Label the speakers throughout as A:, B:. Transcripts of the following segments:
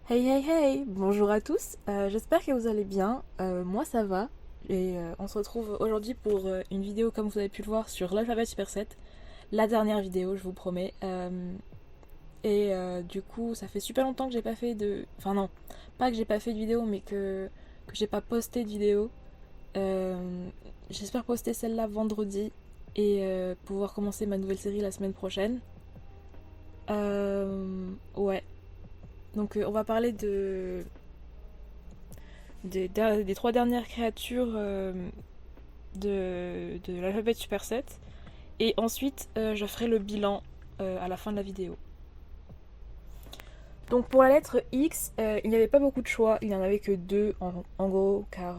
A: Hey hey hey, bonjour à tous, j'espère que vous allez bien, moi ça va, et on se retrouve aujourd'hui pour une vidéo comme vous avez pu le voir sur l'alphabet Super 7, la dernière vidéo je vous promets, du coup ça fait super longtemps que j'ai pas fait de... Enfin non, pas que j'ai pas fait de vidéo mais que j'ai pas posté de vidéo. J'espère poster celle-là vendredi et pouvoir commencer ma nouvelle série la semaine prochaine. Ouais, donc on va parler des trois dernières créatures de l'alphabet Super 7. Et ensuite, je ferai le bilan à la fin de la vidéo. Donc pour la lettre X, il n'y avait pas beaucoup de choix. Il n'y en avait que deux en gros, car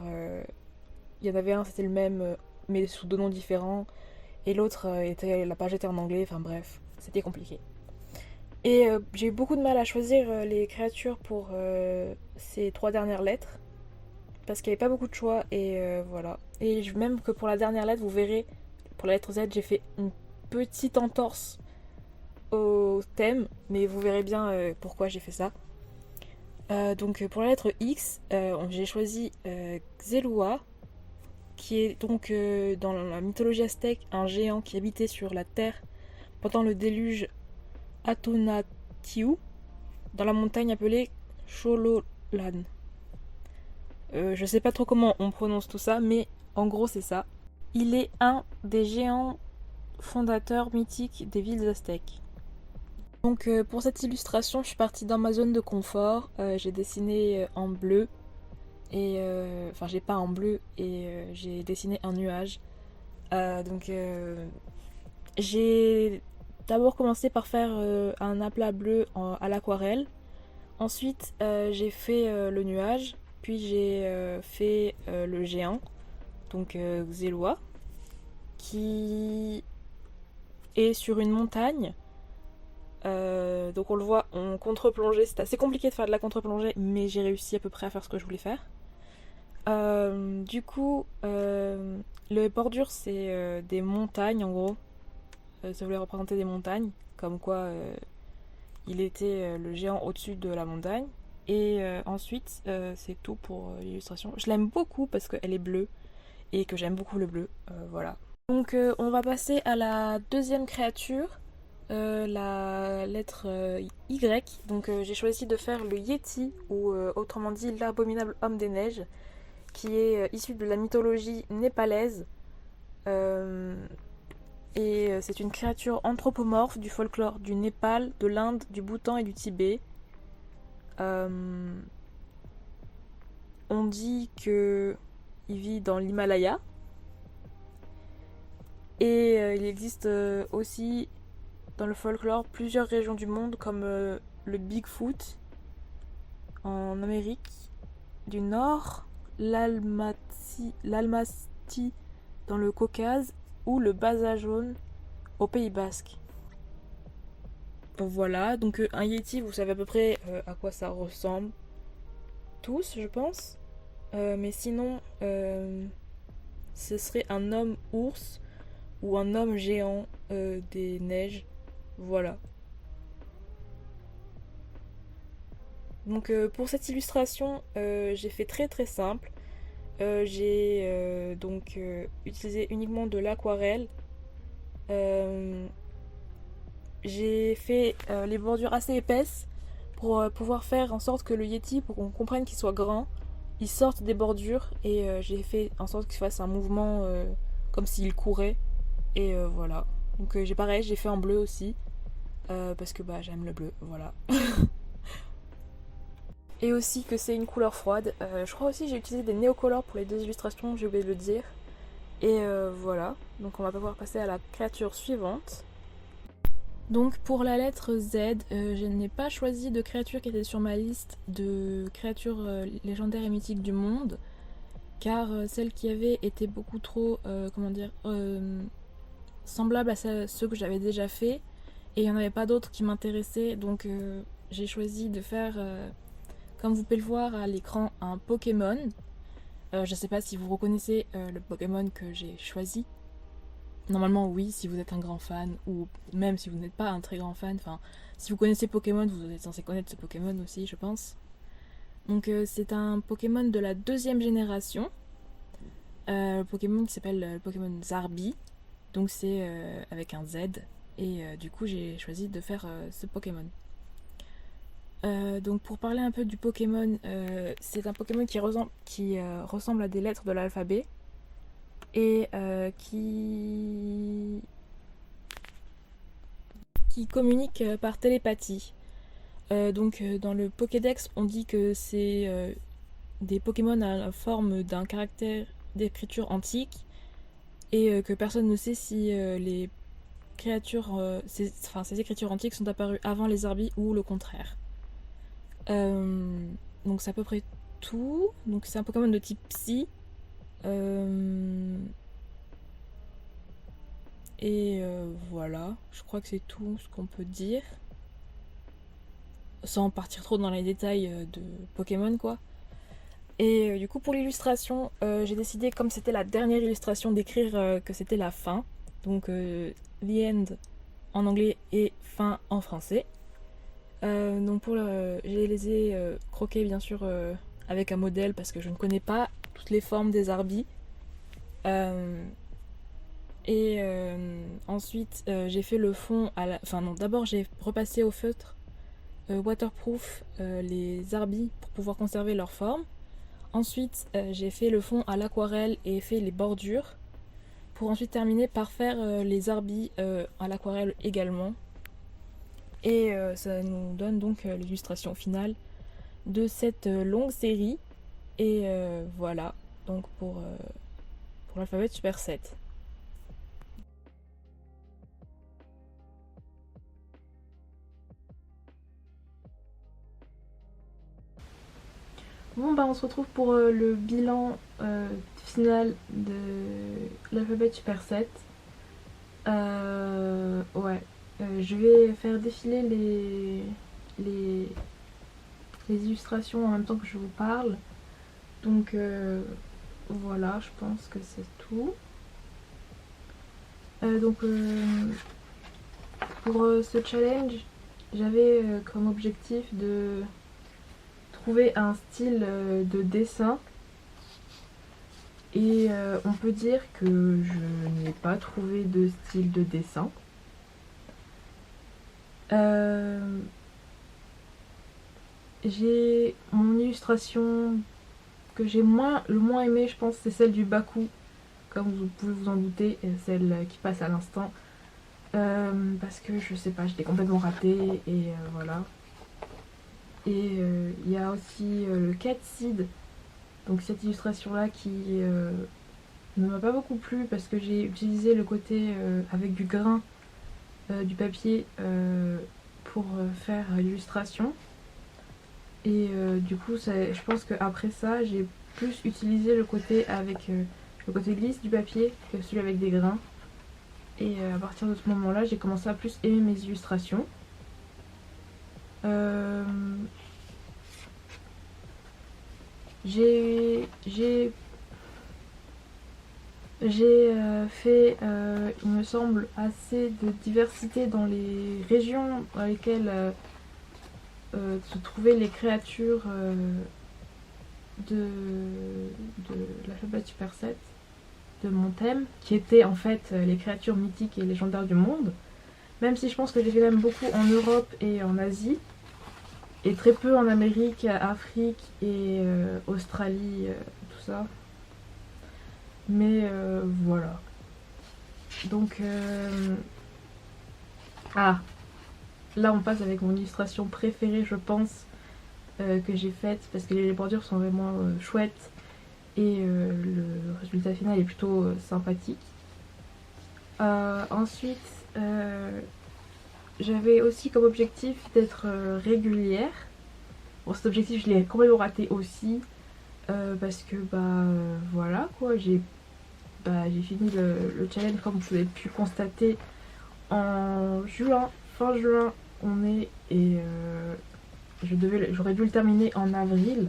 A: il y en avait un, c'était le même, mais sous deux noms différents. Et l'autre, la page était en anglais. Enfin bref, c'était compliqué. Et j'ai eu beaucoup de mal à choisir les créatures pour ces trois dernières lettres. Parce qu'il n'y avait pas beaucoup de choix et voilà. Et même que pour la dernière lettre, vous verrez, pour la lettre Z, j'ai fait une petite entorse au thème, mais vous verrez bien pourquoi j'ai fait ça. Donc pour la lettre X, j'ai choisi Xelua, qui est donc dans la mythologie aztèque un géant qui habitait sur la terre pendant le déluge Atonatiu, dans la montagne appelée Xololan. Je sais pas trop comment on prononce tout ça, mais en gros c'est ça. Il est un des géants fondateurs mythiques des villes aztèques. Donc pour cette illustration, je suis partie dans ma zone de confort. J'ai dessiné en bleu et enfin j'ai peint en bleu et j'ai dessiné un nuage. Donc j'ai d'abord commencé par faire un aplat bleu à l'aquarelle. Ensuite j'ai fait le nuage, puis j'ai fait le géant, donc Xelua, qui est sur une montagne. Donc on le voit en contre-plongée. C'est assez compliqué de faire de la contre-plongée, mais j'ai réussi à peu près à faire ce que je voulais faire. Les bordures, c'est des montagnes en gros. Ça voulait représenter des montagnes, comme quoi il était le géant au-dessus de la montagne. Et ensuite, c'est tout pour l'illustration. Je l'aime beaucoup parce qu'elle est bleue et que j'aime beaucoup le bleu. Voilà. Donc on va passer à la deuxième créature, la lettre Y. Donc j'ai choisi de faire le Yeti, ou autrement dit l'abominable homme des neiges, qui est issu de la mythologie népalaise. Euh, c'est une créature anthropomorphe du folklore du Népal, de l'Inde, du Bhoutan et du Tibet. Euh, on dit que il vit dans l'Himalaya. Et il existe aussi dans le folklore plusieurs régions du monde comme le Bigfoot en Amérique du Nord, l'Almaty dans le Caucase ou le Basa jaune au Pays Basque. Voilà, donc un Yeti, vous savez à peu près à quoi ça ressemble. Tous, je pense. Mais sinon, ce serait un homme ours ou un homme géant des neiges. Voilà. Donc pour cette illustration, j'ai fait très très simple. J'ai utilisé uniquement de l'aquarelle. Euh, j'ai fait les bordures assez épaisses pour pouvoir faire en sorte que le Yeti, pour qu'on comprenne qu'il soit grand, il sorte des bordures et j'ai fait en sorte qu'il fasse un mouvement comme s'il courait. Et voilà. Donc j'ai fait en bleu aussi parce que bah j'aime le bleu, voilà. Et aussi que c'est une couleur froide. Je crois aussi que j'ai utilisé des néocolores pour les deux illustrations, j'ai oublié de le dire. Et voilà, donc on va pouvoir passer à la créature suivante. Donc pour la lettre Z, je n'ai pas choisi de créature qui était sur ma liste de créatures légendaires et mythiques du monde, car celles qui y avait étaient beaucoup trop, semblables à ceux que j'avais déjà fait, et il n'y en avait pas d'autres qui m'intéressaient, donc j'ai choisi de faire, comme vous pouvez le voir à l'écran, un Pokémon. Je sais pas si vous reconnaissez le Pokémon que j'ai choisi. Normalement oui, si vous êtes un grand fan, ou même si vous n'êtes pas un très grand fan, enfin, si vous connaissez Pokémon, vous êtes censé connaître ce Pokémon aussi, je pense. Donc c'est un Pokémon de la deuxième génération. Pokémon qui s'appelle Pokémon Zarbi. Donc c'est avec un Z. Et du coup j'ai choisi de faire ce Pokémon. Donc pour parler un peu du Pokémon, c'est un Pokémon qui ressemble à des lettres de l'alphabet et qui communique par télépathie. Donc dans le Pokédex, on dit que c'est des Pokémon à la forme d'un caractère d'écriture antique et que personne ne sait si les créatures, ces écritures antiques sont apparues avant les Arbis ou le contraire. Donc c'est à peu près tout. Donc c'est un Pokémon de type Psy. Et voilà, je crois que c'est tout ce qu'on peut dire. Sans partir trop dans les détails de Pokémon quoi. Et du coup pour l'illustration, j'ai décidé, comme c'était la dernière illustration, d'écrire que c'était la fin. Donc The End en anglais et fin en français. Donc je les ai croqués bien sûr avec un modèle parce que je ne connais pas toutes les formes des Arbis. Et ensuite j'ai fait le fond enfin non, d'abord j'ai repassé au feutre waterproof les Arbis pour pouvoir conserver leur forme. Ensuite j'ai fait le fond à l'aquarelle et fait les bordures pour ensuite terminer par faire les Arbis à l'aquarelle également. Et ça nous donne donc l'illustration finale de cette longue série. Et voilà, donc pour l'alphabet Super 7. Bon bah on se retrouve pour le bilan final de l'alphabet Super 7. Ouais, je vais faire défiler les illustrations en même temps que je vous parle. Donc voilà, je pense que c'est tout. Donc pour ce challenge, j'avais comme objectif de trouver un style de dessin. Et on peut dire que je n'ai pas trouvé de style de dessin. J'ai mon illustration que j'ai le moins aimée, je pense, c'est celle du Baku, comme vous pouvez vous en douter, celle qui passe à l'instant. Parce que je sais pas, j'étais complètement ratée et voilà. Et il y a aussi le Cat Seed, donc cette illustration là qui ne m'a pas beaucoup plu parce que j'ai utilisé le côté avec du grain du papier pour faire l'illustration. Et du coup je pense qu'après ça j'ai plus utilisé le côté avec le côté lisse du papier que celui avec des grains. Et à partir de ce moment là j'ai commencé à plus aimer mes illustrations. J'ai fait, il me semble, assez de diversité dans les régions dans lesquelles se trouvaient les créatures de l'alphabet Super 7, de mon thème, qui étaient en fait les créatures mythiques et légendaires du monde. Même si je pense que j'ai fait quand même beaucoup en Europe et en Asie, et très peu en Amérique, Afrique et Australie, tout ça. Mais voilà. Donc ah, là on passe avec mon illustration préférée je pense que j'ai faite parce que les bordures sont vraiment chouettes et le résultat final est plutôt sympathique. Ensuite j'avais aussi comme objectif d'être régulière. Bon, cet objectif je l'ai complètement raté aussi parce que voilà quoi, j'ai fini le challenge comme vous avez pu constater en juin, fin juin on est, et j'aurais dû le terminer en avril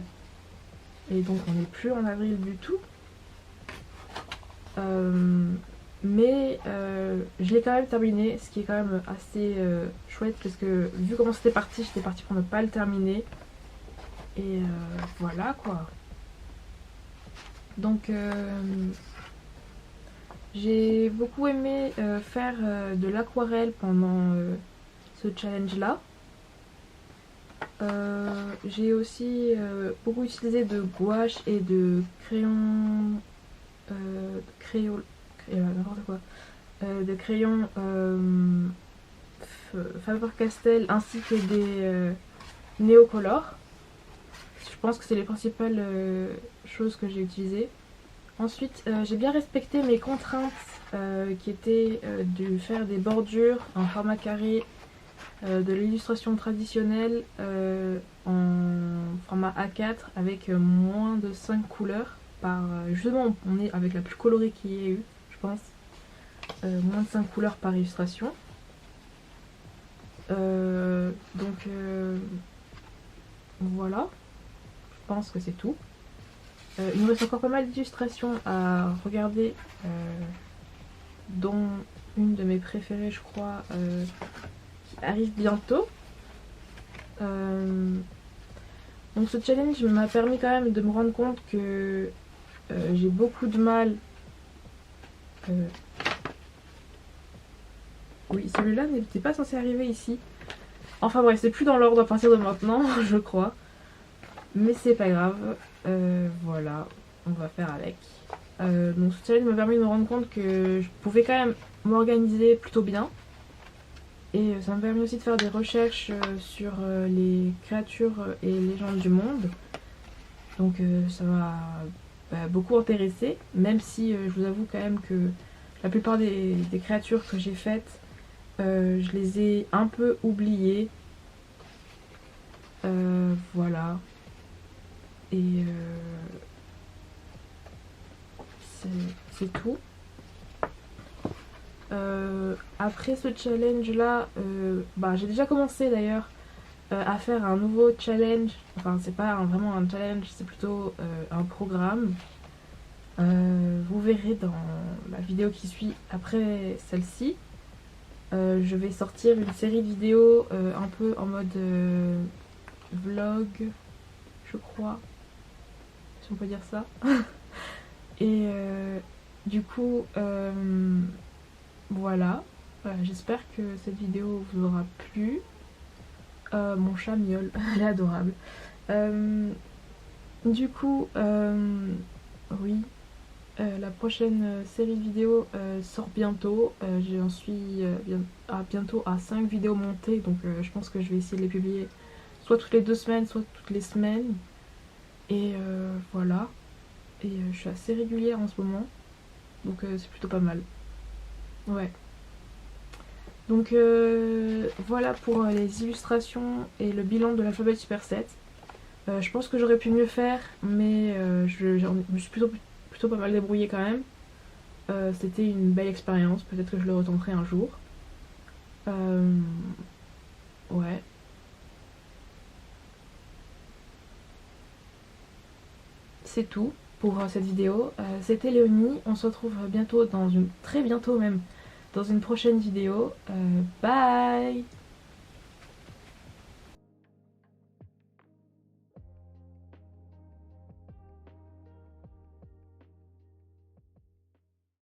A: et donc on n'est plus en avril du tout. Mais je l'ai quand même terminé, ce qui est quand même assez chouette parce que vu comment j'étais partie pour ne pas le terminer. Et voilà quoi. Donc j'ai beaucoup aimé faire de l'aquarelle pendant ce challenge là. J'ai aussi beaucoup utilisé de gouache et de crayon n'importe quoi, de crayons Faber-Castell ainsi que des néocolores. Je pense que c'est les principales choses que j'ai utilisées. Ensuite, j'ai bien respecté mes contraintes qui étaient de faire des bordures en format carré, de l'illustration traditionnelle en format A4 avec moins de 5 couleurs. Justement, on est avec la plus colorée qu'il y ait eu, je pense. Moins de 5 couleurs par illustration. Donc voilà, je pense que c'est tout. Il me reste encore pas mal d'illustrations à regarder, dont une de mes préférées, je crois, qui arrive bientôt. Donc ce challenge m'a permis quand même de me rendre compte que j'ai beaucoup de mal. Oui, celui-là n'était pas censé arriver ici. Enfin bref, c'est plus dans l'ordre à partir de maintenant, je crois. Mais c'est pas grave. Voilà, on va faire avec. Donc ce challenge m'a permis de me rendre compte que je pouvais quand même m'organiser plutôt bien. Et ça m'a permis aussi de faire des recherches sur les créatures et légendes du monde. Donc ça m'a beaucoup intéressé, même si je vous avoue quand même que la plupart des créatures que j'ai faites, je les ai un peu oubliées. Voilà. Et c'est tout. Après ce challenge là, j'ai déjà commencé d'ailleurs à faire un nouveau challenge. Enfin, c'est pas vraiment un challenge, c'est plutôt un programme. Vous verrez dans la vidéo qui suit après celle-ci. Je vais sortir une série de vidéos un peu en mode vlog, je crois, si on peut dire ça. Et du coup, voilà. J'espère que cette vidéo vous aura plu. Mon chat miaule, elle est adorable. Du coup, oui, la prochaine série de vidéos sort bientôt. J'en suis bientôt à 5 vidéos montées, donc je pense que je vais essayer de les publier soit toutes les 2 semaines, soit toutes les semaines. Et voilà. Et je suis assez régulière en ce moment, donc c'est plutôt pas mal. Ouais. Donc voilà pour les illustrations et le bilan de l'alphabet Super 7. Je pense que j'aurais pu mieux faire, mais je me suis plutôt pas mal débrouillée quand même. C'était une belle expérience, peut-être que je le retenterai un jour. Ouais. C'est tout pour cette vidéo. C'était Léonie, on se retrouve bientôt très bientôt même, dans une prochaine vidéo. Bye!